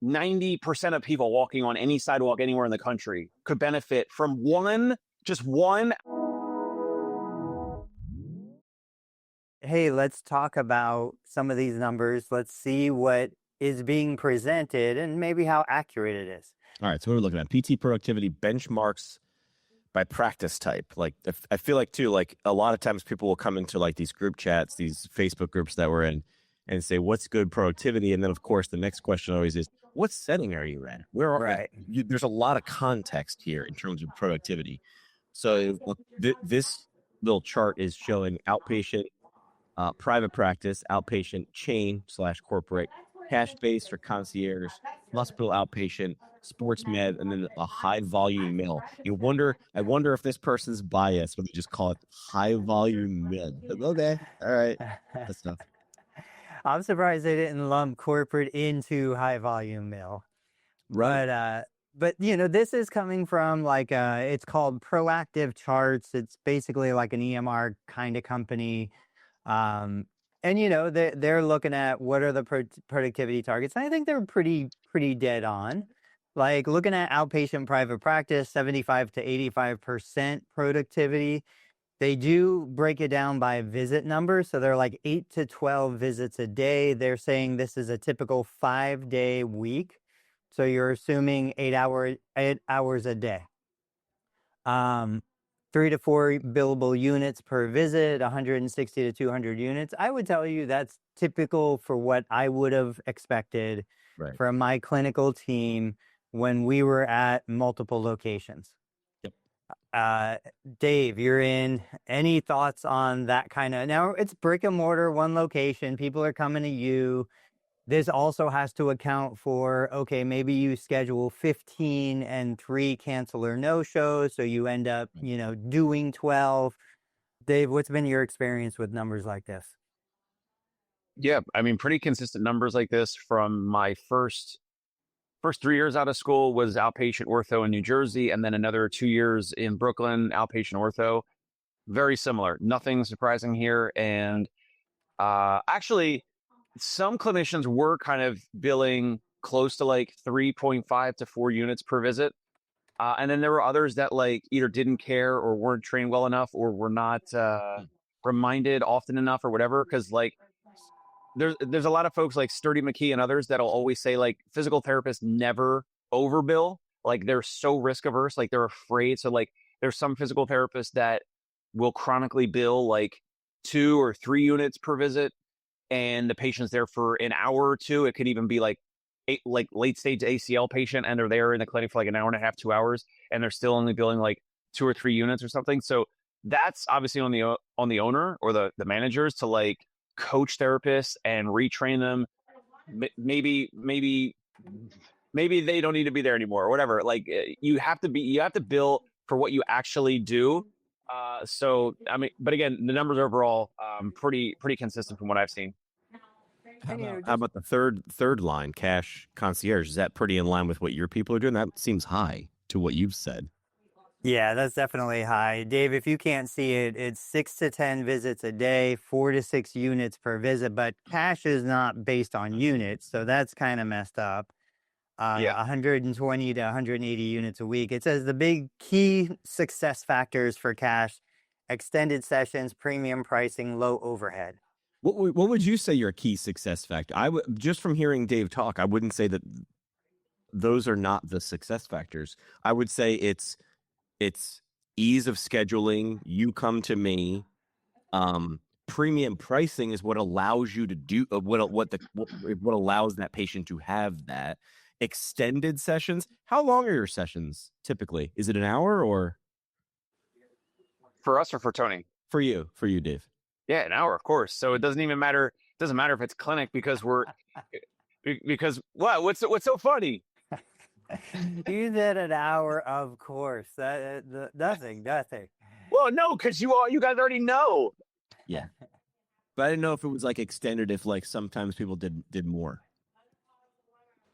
90% of people walking on any sidewalk anywhere in the country could benefit from one, just one. Hey, let's talk about some of these numbers. Let's see what is being presented and maybe how accurate it is. All right, so what we're looking at, PT productivity benchmarks by practice type. Like, I feel like too, like a lot of times people will come into like these group chats, these Facebook groups that we're in, and say, what's good productivity? And then of course, the next question always is, what setting are you in? Where are Right. there's a lot of context here in terms of productivity. So this little chart is showing outpatient, private practice, outpatient, chain / corporate, cash-based or concierge, hospital outpatient, sports med, and then a high volume mill. I wonder if this person's biased when they just call it high volume med. Okay, all right, that's enough. I'm surprised they didn't lump corporate into high volume mill. Right. But this is coming from like it's called Proactive Charts. It's basically like an EMR kind of company. And they're looking at what are the productivity targets. And I think they're pretty dead on. Like looking at outpatient private practice, 75 to 85% productivity. They do break it down by visit numbers. So they're like 8 to 12 visits a day. They're saying this is a typical 5-day week. So you're assuming 8 hours a day. 3 to 4 billable units per visit, 160 to 200 units. I would tell you that's typical for what I would have expected from my clinical team when we were at multiple locations. Yep. Dave, you're in. Any thoughts on that kind of? Now it's brick and mortar, one location. People are coming to you. This also has to account for, okay, maybe you schedule 15 and 3 cancel or no shows. So you end up, doing 12. Dave, what's been your experience with numbers like this? Yeah, I mean, pretty consistent numbers like this from my first 3 years out of school was outpatient ortho in New Jersey, and then another 2 years in Brooklyn, outpatient ortho. Very similar. Nothing surprising here. And actually, some clinicians were kind of billing close to like 3.5 to 4 units per visit. And then there were others that like either didn't care or weren't trained well enough or were not reminded often enough or whatever. Cause like there's a lot of folks like Sturdy McKee and others that'll always say like physical therapists never overbill. Like they're so risk averse, like they're afraid. So like there's some physical therapists that will chronically bill like 2 or 3 units per visit. And the patient's there for an hour or two. It could even be like late stage ACL patient, and they're there in the clinic for like an hour and a half, 2 hours, and they're still only billing like 2 or 3 units or something. So that's obviously on the owner or the managers to like coach therapists and retrain them. Maybe they don't need to be there anymore or whatever. Like you have to bill for what you actually do. So I mean, but again, the numbers overall pretty consistent from what I've seen. How about the third line, cash concierge? Is that pretty in line with what your people are doing? That seems high to what you've said. Yeah, that's definitely high. Dave, if you can't see it, it's 6 to 10 visits a day, 4 to 6 units per visit, but cash is not based on units, so that's kind of messed up. 120 to 180 units a week. It says the big key success factors for cash: extended sessions, premium pricing, low overhead. What would you say your key success factor? I would, just from hearing Dave talk, I wouldn't say that those are not the success factors. I would say it's ease of scheduling. You come to me. Premium pricing is what allows you to do what allows that patient to have that. Extended sessions. How long are your sessions typically? Is it an hour or? For us or for Tony? For you, Dave. Yeah, an hour, of course. So it doesn't even matter. It doesn't matter if it's clinic because what's so funny? You said an hour, of course. Nothing. Well, no, because you guys already know. Yeah, but I didn't know if it was like extended. If like sometimes people did more.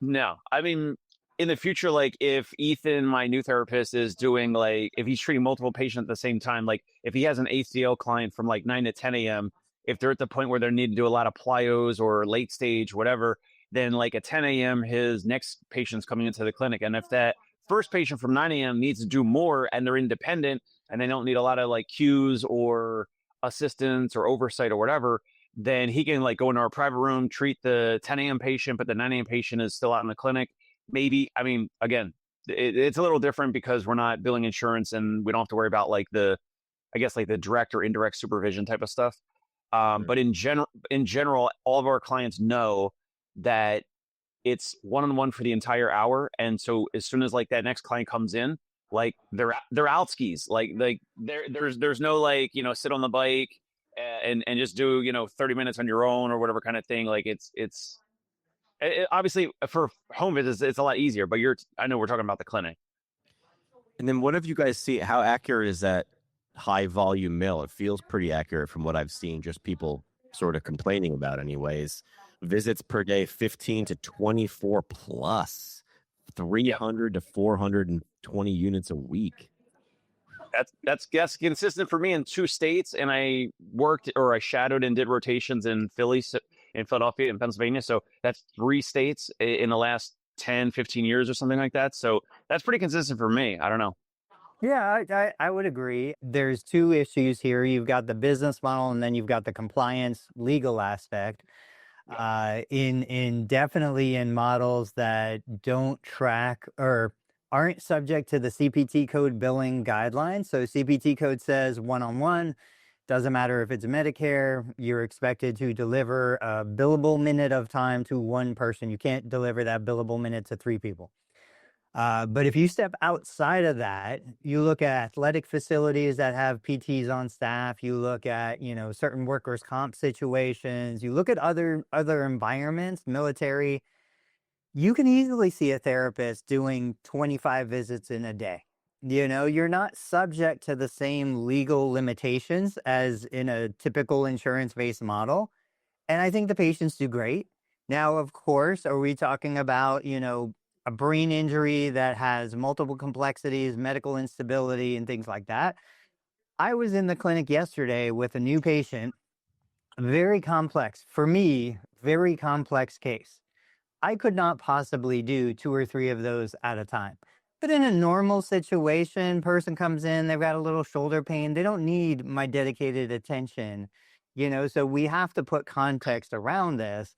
No, I mean, in the future, like if Ethan, my new therapist, is doing like, if he's treating multiple patients at the same time, like if he has an ACL client from like 9 to 10 a.m., if they're at the point where they need to do a lot of plyos or late stage, whatever, then like at 10 a.m., his next patient's coming into the clinic. And if that first patient from 9 a.m. needs to do more and they're independent and they don't need a lot of like cues or assistance or oversight or whatever, then he can like go into our private room, treat the 10 a.m. patient, but the 9 a.m. patient is still out in the clinic. Maybe, I mean, again, it's a little different because we're not billing insurance and we don't have to worry about like I guess like the direct or indirect supervision type of stuff. But in general, all of our clients know that it's one-on-one for the entire hour. And so as soon as like that next client comes in, like they're out skis, like there's no like, sit on the bike and just do, 30 minutes on your own or whatever kind of thing. Like obviously for home visits, it's a lot easier, but I know we're talking about the clinic. And then what have you guys seen? How accurate is that high volume mill? It feels pretty accurate from what I've seen, just people sort of complaining about anyways. Visits per day, 15 to 24 plus, 300 to 420 units a week. That's consistent for me in 2 states. And I shadowed and did rotations in Philadelphia and Pennsylvania. So that's 3 states in the last 10, 15 years or something like that. So that's pretty consistent for me. I don't know. Yeah, I would agree. There's 2 issues here. You've got the business model and then you've got the compliance legal aspect. Definitely in models that don't track or aren't subject to the CPT code billing guidelines. So CPT code says one-on-one, doesn't matter if it's Medicare, you're expected to deliver a billable minute of time to 1 person. You can't deliver that billable minute to 3 people. But if you step outside of that, you look at athletic facilities that have PTs on staff, you look at, certain workers' comp situations, you look at other environments, military, you can easily see a therapist doing 25 visits in a day. You're not subject to the same legal limitations as in a typical insurance-based model. And I think the patients do great. Now, of course, are we talking about, a brain injury that has multiple complexities, medical instability, and things like that? I was in the clinic yesterday with a new patient, very complex, for me, very complex case. I could not possibly do 2 or 3 of those at a time. But in a normal situation, person comes in, they've got a little shoulder pain, they don't need my dedicated attention, so we have to put context around this.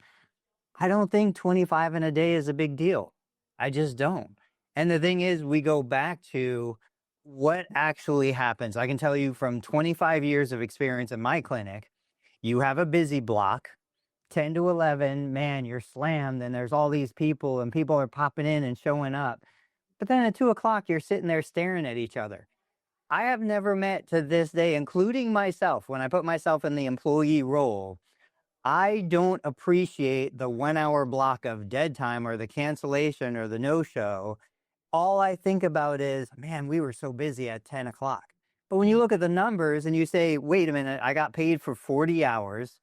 I don't think 25 in a day is a big deal. I just don't. And the thing is, we go back to what actually happens. I can tell you from 25 years of experience in my clinic, you have a busy block, 10 to 11, man, you're slammed and there's all these people and people are popping in and showing up. But then at 2 o'clock, you're sitting there staring at each other. I have never met to this day, including myself, when I put myself in the employee role, I don't appreciate the 1-hour block of dead time or the cancellation or the no-show. All I think about is, man, we were so busy at 10 o'clock. But when you look at the numbers and you say, wait a minute, I got paid for 40 hours.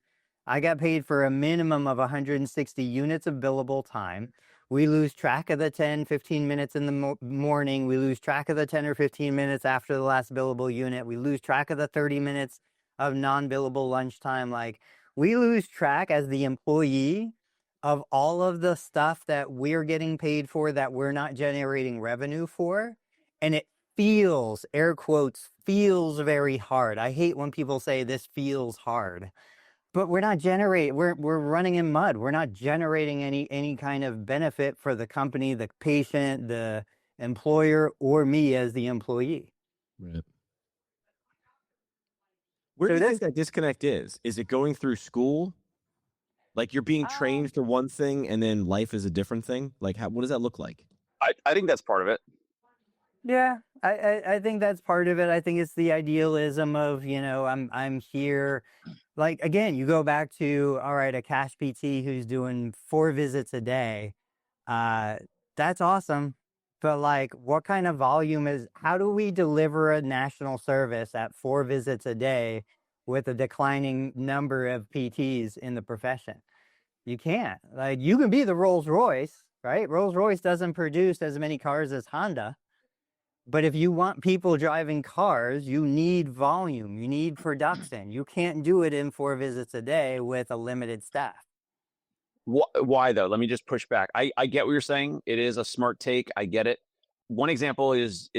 I got paid for a minimum of 160 units of billable time. We lose track of the 10, 15 minutes in the morning. We lose track of the 10 or 15 minutes after the last billable unit. We lose track of the 30 minutes of non-billable lunchtime. Like, we lose track as the employee of all of the stuff that we're getting paid for that we're not generating revenue for. And it feels, air quotes, feels very hard. I hate when people say this feels hard. But we're not generating, we're running in mud. We're not generating any kind of benefit for the company, the patient, the employer, or me as the employee. Right. Where do you think that disconnect is? Is it going through school? Like you're being trained for one thing and then life is a different thing? Like what does that look like? I think that's part of it. Yeah, I think that's part of it. I think it's the idealism of, I'm here. Like, again, you go back to, all right, a cash PT who's doing 4 visits a day. That's awesome. But like, what kind of volume how do we deliver a national service at 4 visits a day with a declining number of PTs in the profession? You can't. Like, you can be the Rolls Royce, right? Rolls Royce doesn't produce as many cars as Honda. But if you want people driving cars, you need volume, you need production. You can't do it in 4 visits a day with a limited staff. Why though? Let me just push back. I get what you're saying. It is a smart take. I get it. One example is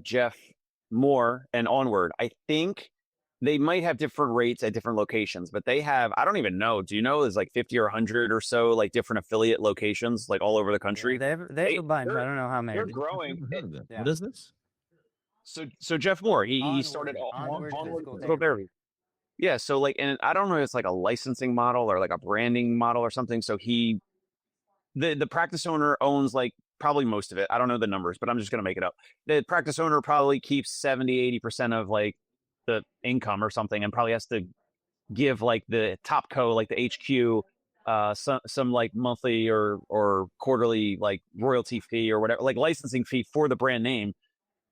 Jeff Moore and Onward. I think they might have different rates at different locations, but they have, I don't even know. Do you know there's like 50 or 100 or so like different affiliate locations like all over the country? Yeah, they have a bunch. I don't know how many. They're growing. Yeah. What is this? So Jeff Moore, he Onward, started Onward physical physical therapy. Yeah, so like, and I don't know if it's like a licensing model or like a branding model or something. So the practice owner owns like probably most of it. I don't know the numbers, but I'm just going to make it up. The practice owner probably keeps 70-80% of like the income or something, and probably has to give like the top co, like the HQ, some like monthly or quarterly like royalty fee or whatever, like licensing fee for the brand name.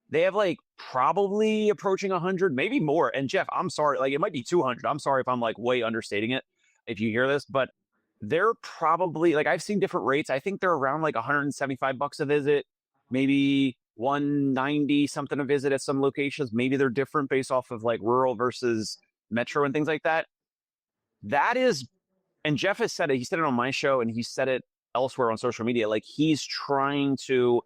They have like probably approaching 100, maybe more. And Jeff, I'm sorry, like it might be 200. I'm sorry if I'm like way understating it if you hear this, but they're probably like, I've seen different rates. I think they're around like $175 a visit, maybe 190 something a visit at some locations. Maybe they're different based off of like rural versus metro and things like that. That is, and Jeff has said it, he said it on my show and he said it elsewhere on social media. Like he's trying to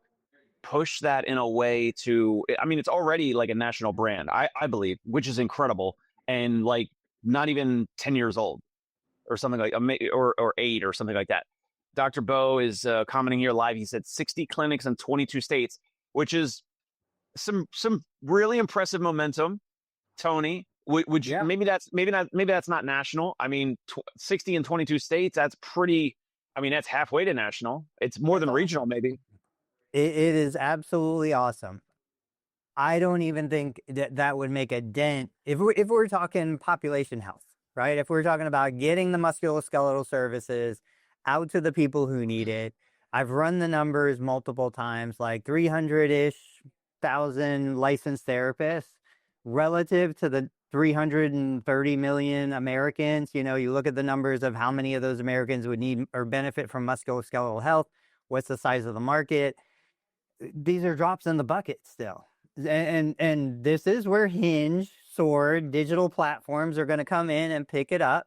push that in a way to, I mean, it's already like a national brand, I believe, which is incredible. And like not even 10 years old or something like, or 8 or something like that. Dr. Bo is commenting here live. He said 60 clinics in 22 states, which is some really impressive momentum. Tony, would you, maybe that's not national. I mean, 60 in 22 states, that's pretty, I mean, that's halfway to national. It's more than regional, maybe. It is absolutely awesome. I don't even think that would make a dent if we're talking population health, right? If we're talking about getting the musculoskeletal services out to the people who need it. I've run the numbers multiple times, like 300-ish thousand licensed therapists relative to the 330 million Americans. You know, you look at the numbers of how many of those Americans would need or benefit from musculoskeletal health. What's the size of the market? These are drops in the bucket still. And this is where Hinge, Sword, digital platforms are going to come in and pick it up.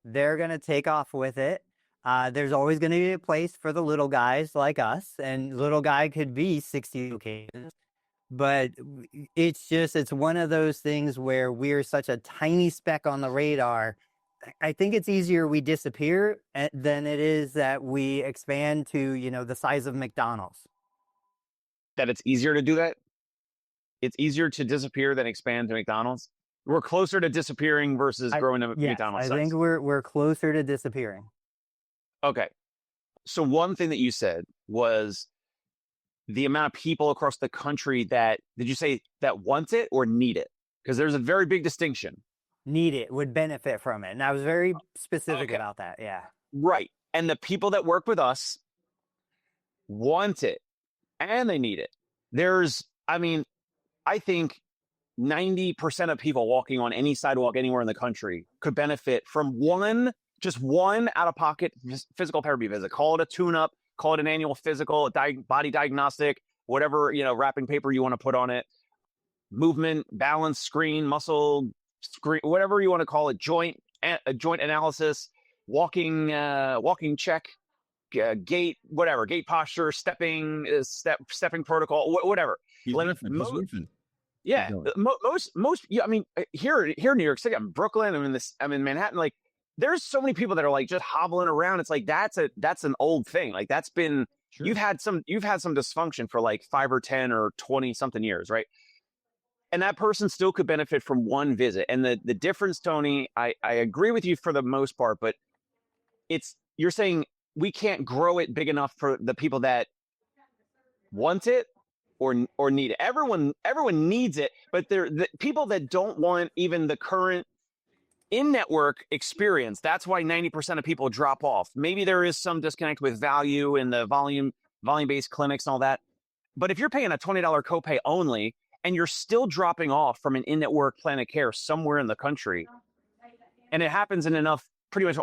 They're going to take off with it. There's always going to be a place for the little guys like us, and little guy could be 60 locations. But it's one of those things where we're such a tiny speck on the radar. I think it's easier we disappear than it is that we expand to, you know, the size of McDonald's. That it's easier to do that? It's easier to disappear than expand to McDonald's? We're closer to disappearing versus growing to McDonald's size. I think we're closer to disappearing. Okay. So one thing that you said was the amount of people across the country that, did you say that want it or need it? Because there's a very big distinction. Need it, would benefit from it. And I was very specific about that. Yeah. Right. And the people that work with us want it and they need it. I think 90% of people walking on any sidewalk anywhere in the country could benefit from just one out-of-pocket physical therapy visit. Call it a tune-up, call it an annual physical, body diagnostic, whatever, you know, wrapping paper you want to put on it, movement, balance, screen, muscle, screen, whatever you want to call it, joint analysis, walking check, gait, whatever, gait posture, stepping protocol, whatever. Yeah, most. Yeah, I mean, here in New York City, I'm in Brooklyn, I'm in Manhattan. Like, there's so many people that are like just hobbling around. It's like that's an old thing. Like that's been you've had some dysfunction for like 5 or 10 or 20 something years, right? And that person still could benefit from one visit. And the difference, Tony, I agree with you for the most part, but you're saying we can't grow it big enough for the people that want it or need it. Everyone needs it, but the people that don't want even the current in-network experience. That's why 90% of people drop off. Maybe there is some disconnect with value in the volume-based clinics and all that. But if you're paying a $20 copay only and you're still dropping off from an in-network plan of care somewhere in the country, and it happens in pretty much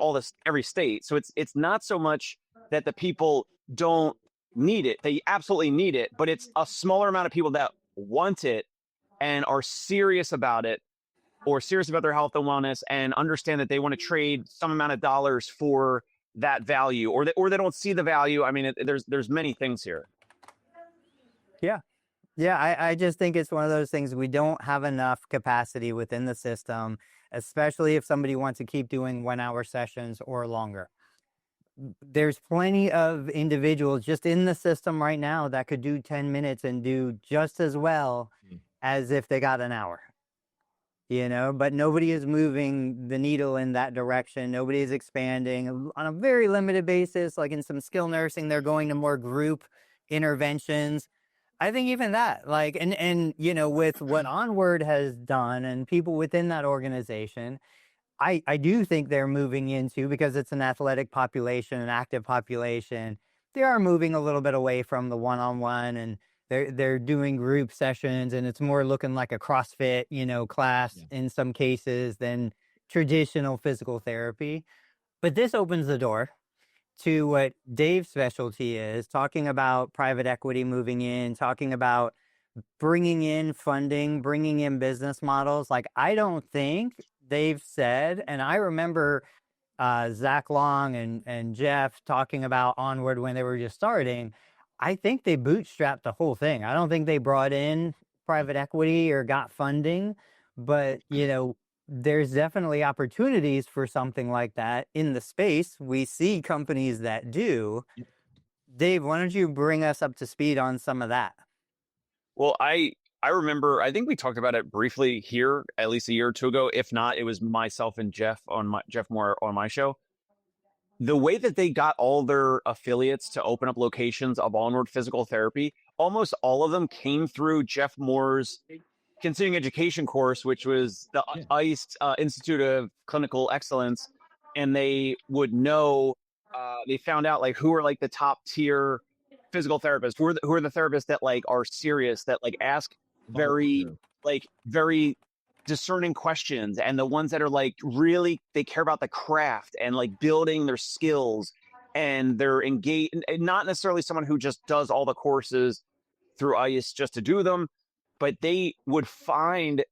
every state. So it's not so much that the people don't need it. They absolutely need it, but it's a smaller amount of people that want it and are serious about it, or serious about their health and wellness, and understand that they want to trade some amount of dollars for that value, or they don't see the value. I mean, there's many things here. Yeah, I just think it's one of those things. We don't have enough capacity within the system, especially if somebody wants to keep doing 1-hour sessions or longer. There's plenty of individuals just in the system right now that could do 10 minutes and do just as well as if they got an hour. But nobody is moving the needle in that direction. Nobody is expanding on a very limited basis. Like in some skill nursing, they're going to more group interventions. I think even that, like, and with what Onward has done and people within that organization, I do think they're moving into, because it's an athletic population, an active population, they are moving a little bit away from the one-on-one, and they're doing group sessions, and it's more looking like a CrossFit, class in some cases than traditional physical therapy. But this opens the door to what Dave's specialty is, talking about private equity moving in, talking about bringing in funding, bringing in business models. Like, I don't think they've said, and I remember Zach Long and Jeff talking about Onward when they were just starting. I think they bootstrapped the whole thing. I don't think they brought in private equity or got funding, but there's definitely opportunities for something like that in the space. We see companies that do. Dave, why don't you bring us up to speed on some of that? Well, I remember, I think we talked about it briefly here at least a year or two ago. If not, it was myself and Jeff Moore on my show. The way that they got all their affiliates to open up locations of Onward Physical Therapy, almost all of them came through Jeff Moore's continuing education course, which was the ICE Institute of Clinical Excellence. And they would know, they found out like who are like the top tier physical therapists, who are the therapists that like are serious, that like ask very discerning questions, and the ones that are like really, they care about the craft and like building their skills, and they're engaged, and not necessarily someone who just does all the courses through ICE just to do them, but they would find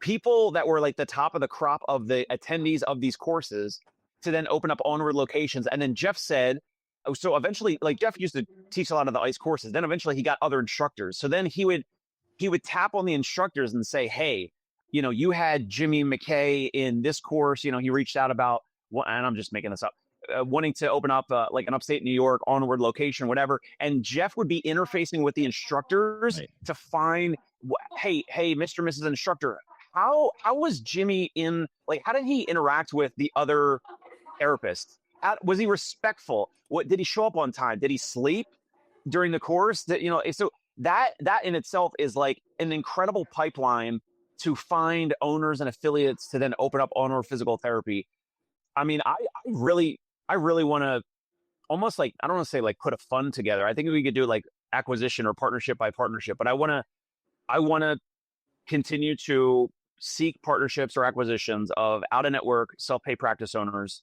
people that were like the top of the crop of the attendees of these courses to then open up Onward locations. And then Jeff said, so eventually, like Jeff used to teach a lot of the ICE courses. Then eventually he got other instructors. So then he would tap on the instructors and say, hey, you had Jimmy McKay in this course. He reached out about, and I'm just making this up, wanting to open up like an upstate New York Onward location, whatever. And Jeff would be interfacing with the instructors to find, hey, Mr. and Mrs. Instructor, how was Jimmy in, like, how did he interact with the other therapists? Was he respectful? What did he show up on time? Did he sleep during the course? So that in itself is like an incredible pipeline to find owners and affiliates to then open up Onward Physical Therapy. I mean, I really want to almost like, I don't want to say like put a fund together. I think we could do like acquisition or partnership by partnership, but I want to continue to seek partnerships or acquisitions of out-of-network self-pay practice owners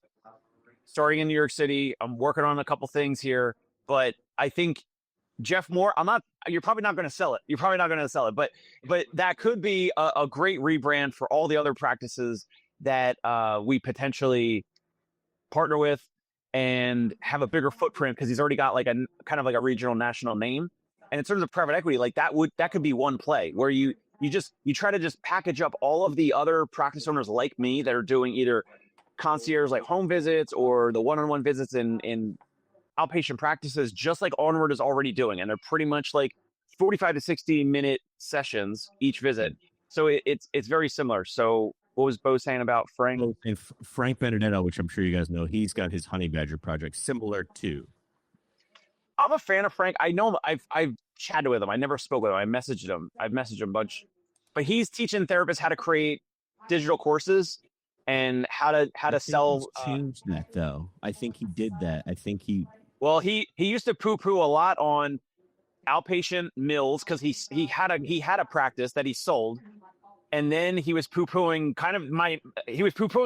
starting in New York City. I'm working on a couple things here, but I think Jeff Moore, you're probably not going to sell it. But that could be a great rebrand for all the other practices that we potentially partner with and have a bigger footprint, because he's already got like a kind of like a regional national name. And in terms of private equity, like that could be one play where you try to just package up all of the other practice owners like me that are doing either concierge like home visits or the one-on-one visits in outpatient practices, just like Onward is already doing. And they're pretty much like 45 to 60 minute sessions each visit. So it's very similar. So what was Bo saying about Frank? And Frank Benedetto, which I'm sure you guys know, he's got his Honey Badger project similar to. I'm a fan of Frank. I know him. I've chatted with him. I never spoke with him. I've messaged him a bunch. But he's teaching therapists how to create digital courses and how to sell. Changed that though. I think he did that. Well, he used to poo-poo a lot on outpatient mills because he had a practice that he sold, and then he was poo-pooing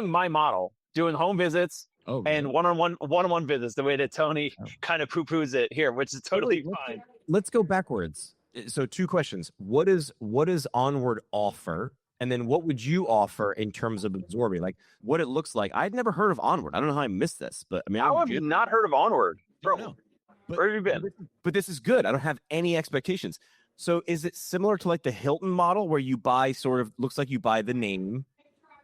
my model, doing home visits and one-on-one visits, the way that Tony kind of poo-poos it here, which is totally fine. Let's go backwards. So 2 questions. What does Onward offer? And then what would you offer in terms of absorbing, like what it looks like? I'd never heard of Onward. I don't know how I missed this, but I mean, How have you not heard of Onward? Bro, no. Where have you been? But this is good. I don't have any expectations. So is it similar to like the Hilton model where you buy sort of, looks like you buy the name,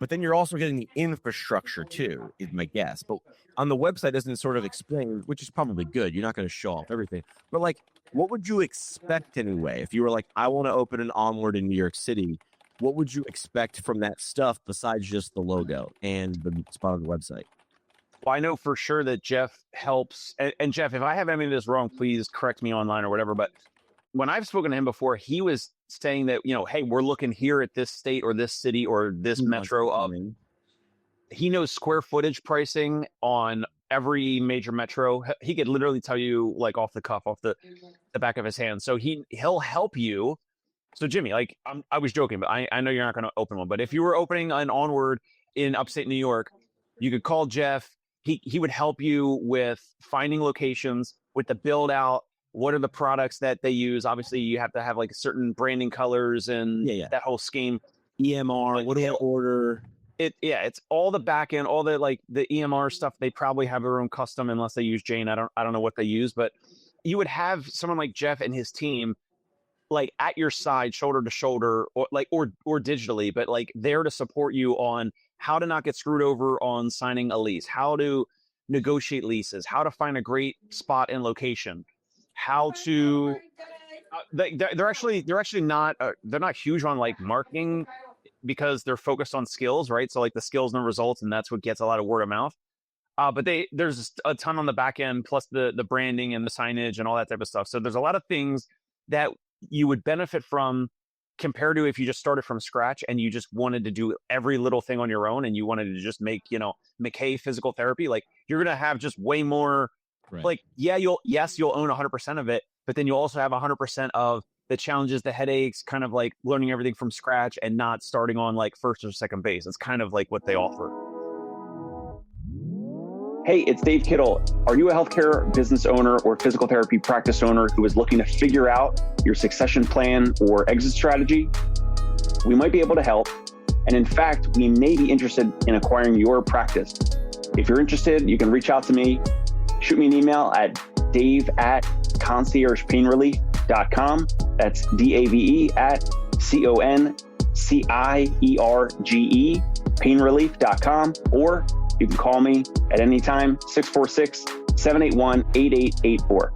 but then you're also getting the infrastructure too, is my guess. But on the website doesn't sort of explain, which is probably good. You're not going to show off everything. But like, what would you expect anyway? If you were like, I want to open an Onward in New York City, what would you expect from that stuff besides just the logo and the spot on the website? Well, I know for sure that Jeff helps. And Jeff, if I have any of this wrong, please correct me online or whatever. But when I've spoken to him before, he was saying that, hey, we're looking here at this state or this city or this metro. He knows square footage pricing on every major metro. He could literally tell you like off the cuff, off the back of his hand. So he'll help you. So Jimmy, like I was joking, but I know you're not going to open one. But if you were opening an Onward in upstate New York, you could call Jeff. He would help you with finding locations, with the build out. What are the products that they use? Obviously, you have to have like certain branding colors and that whole scheme. EMR, what do I order? It's all the back end, all the like the EMR stuff. They probably have their own custom unless they use Jane. I don't know what they use, but you would have someone like Jeff and his team like at your side, shoulder to shoulder, or digitally, but like there to support you on how to not get screwed over on signing a lease, how to negotiate leases, how to find a great spot and location, how to they're actually not they're not huge on like marketing because they're focused on skills, right? So like the skills and the results, and that's what gets a lot of word of mouth. But there's a ton on the back end, plus the branding and the signage and all that type of stuff. So there's a lot of things that you would benefit from compared to if you just started from scratch and you just wanted to do every little thing on your own and you wanted to just make, McKay physical therapy. Like you're going to have just way more, right. Like, you'll own 100% of it, but then you'll also have 100% of the challenges, the headaches, kind of like learning everything from scratch and not starting on like first or second base. It's kind of like what they offer. Hey, it's Dave Kittle. Are you a healthcare business owner or physical therapy practice owner who is looking to figure out your succession plan or exit strategy? We might be able to help. And in fact, we may be interested in acquiring your practice. If you're interested, you can reach out to me. Shoot me an email at dave@conciergepainrelief.com. That's DAVE@CONCIERGE painrelief.com, or you can call me at any time, 646-781-8884.